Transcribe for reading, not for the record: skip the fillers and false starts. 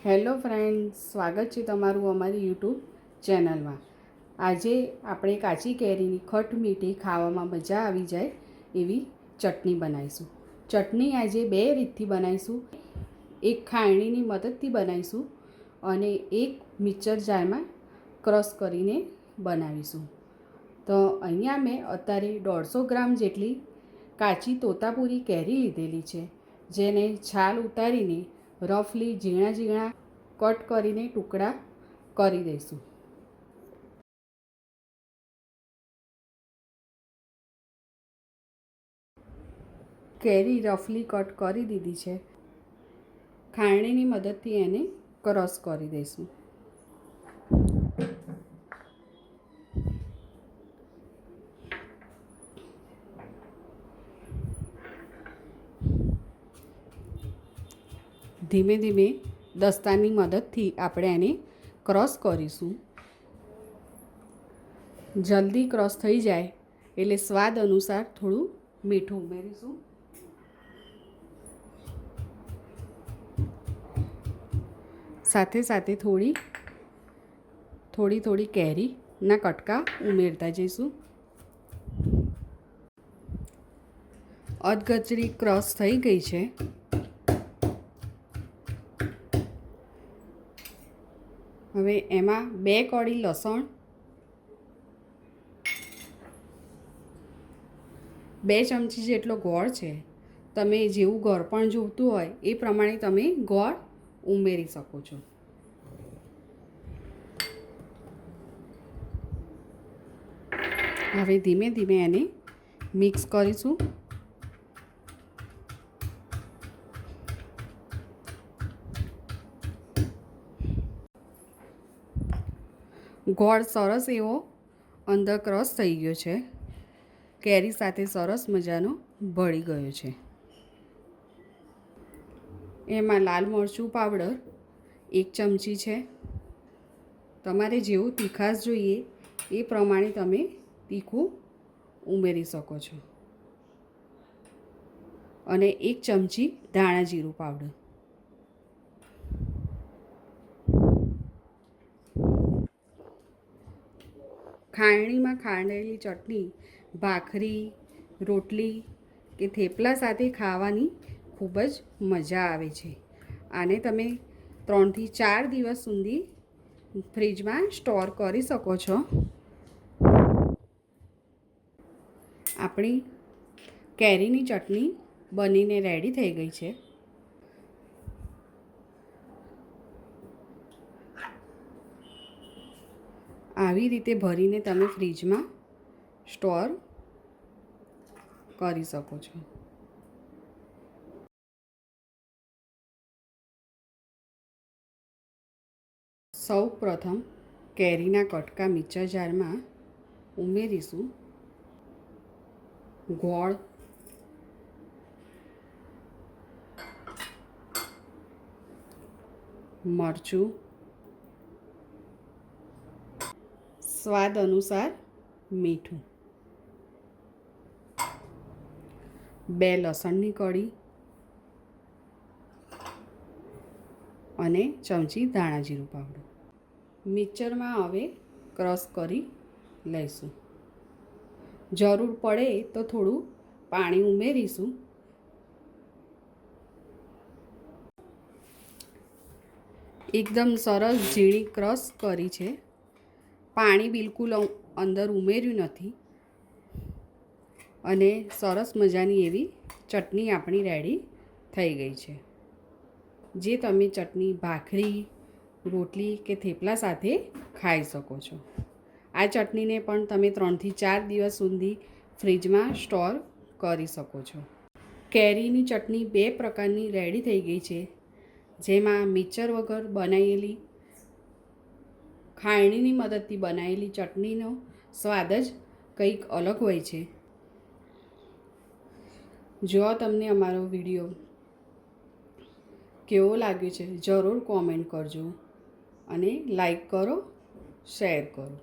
Hello friends, સ્વાગત છે તમારું અમારી યુટ્યુબ ચેનલમાં। આજે આપણે કાચી કેરીની ખટમીઠી ખાવામાં મજા આવી જાય એવી ચટણી બનાવીશું। ચટણી આજે બે રીતથી બનાવીશું। એક ખાયણીની મદદથી બનાવીશું અને એક મિક્સર જારમાં ક્રશ કરીને બનાવીશું। તો અહીંયા મેં અત્યારે 150 ગ્રામ જેટલી કાચી તોતાપુરી કેરી લીધેલી છે, જેને છાલ ઉતારીને રફલી ઝીણા ઝીણા કટ કરીને ટુકડા કરી દઈશું। કેરી રફલી કટ કરી દીધી છે। ખાયણીની મદદથી એને ક્રશ કરી દઈશું। ધીમે ધીમે દસ્તાની મદદથી આપણે એને ક્રશ કરીશું। જલ્દી ક્રશ થઈ જાય એટલે સ્વાદ અનુસાર થોડું મીઠું ઉમેરીશું। સાથે સાથે થોડી કેરીના કટકા ઉમેરતા જઈશું। અધગચરી ક્રશ થઈ ગઈ છે। હવે એમાં 2 કળી લસણ, 2 ચમચી જેટલો ગોળ છે। તમે જેવું ગળપણ જોઈતું હોય એ પ્રમાણે તમે ગોળ ઉમેરી શકો છો। હવે ધીમે ધીમે એને મિક્સ કરીશું। ગોળ સરસ એવો અંદર ક્રશ થઈ ગયો છે। કેરી સાથે સરસ મજાનો ભળી ગયો છે। એમાં લાલ મરચું પાવડર 1 ચમચી છે। તમારે જેવું તીખાશ જોઈએ એ પ્રમાણે તમે તીખું ઉમેરી શકો છો। અને 1 ચમચી ધાણા જીરું પાવડર। ખાયણીમાં ખાંડેલી ચટણી ભાખરી, રોટલી કે થેપલા સાથે ખાવાની ખૂબ જ મજા આવે છે। આને તમે 3 થી 4 દિવસ સુધી ફ્રીજમાં સ્ટોર કરી શકો છો। આપણી કેરીની ચટણી બનીને રેડી થઈ ગઈ છે। આવી રીતે ભરીને તમે ફ્રીજમાં સ્ટોર કરી શકો છો। સૌ પ્રથમ કેરીના કટકા મિક્સર જારમાં ઉમેરીશું। ગોળ, મરચું, સ્વાદ અનુસાર મીઠું, 2 લસણની કળી અને ચમચી ધાણા જીરું પાવડર। મિક્સરમાં હવે ક્રશ કરી લઈશું। જરૂર પડે તો થોડું પાણી ઉમેરીશું। એકદમ સરસ ઝીણી ક્રશ કરી છે। પાણી બિલકુલ અંદર ઉમેર્યું નથી અને સરસ મજાની એવી ચટણી આપણી રેડી થઈ ગઈ છે, જે તમે ચટણી ભાખરી, રોટલી કે થેપલા સાથે ખાઈ શકો છો। આ ચટણીને પણ તમે 3 થી 4 દિવસ સુધી ફ્રીજમાં સ્ટોર કરી શકો છો। કેરીની ચટણી 2 પ્રકારની રેડી થઈ ગઈ છે, જેમાં મિક્સર વગર બનાવેલી ખાયણીની મદદથી બનાવેલી ચટણીનો સ્વાદ જ કંઈક અલગ હોય છે। જો તમને અમારો વિડીયો કેવો લાગ્યો છે જરૂર કોમેન્ટ કરજો અને લાઈક કરો, શેર કરો।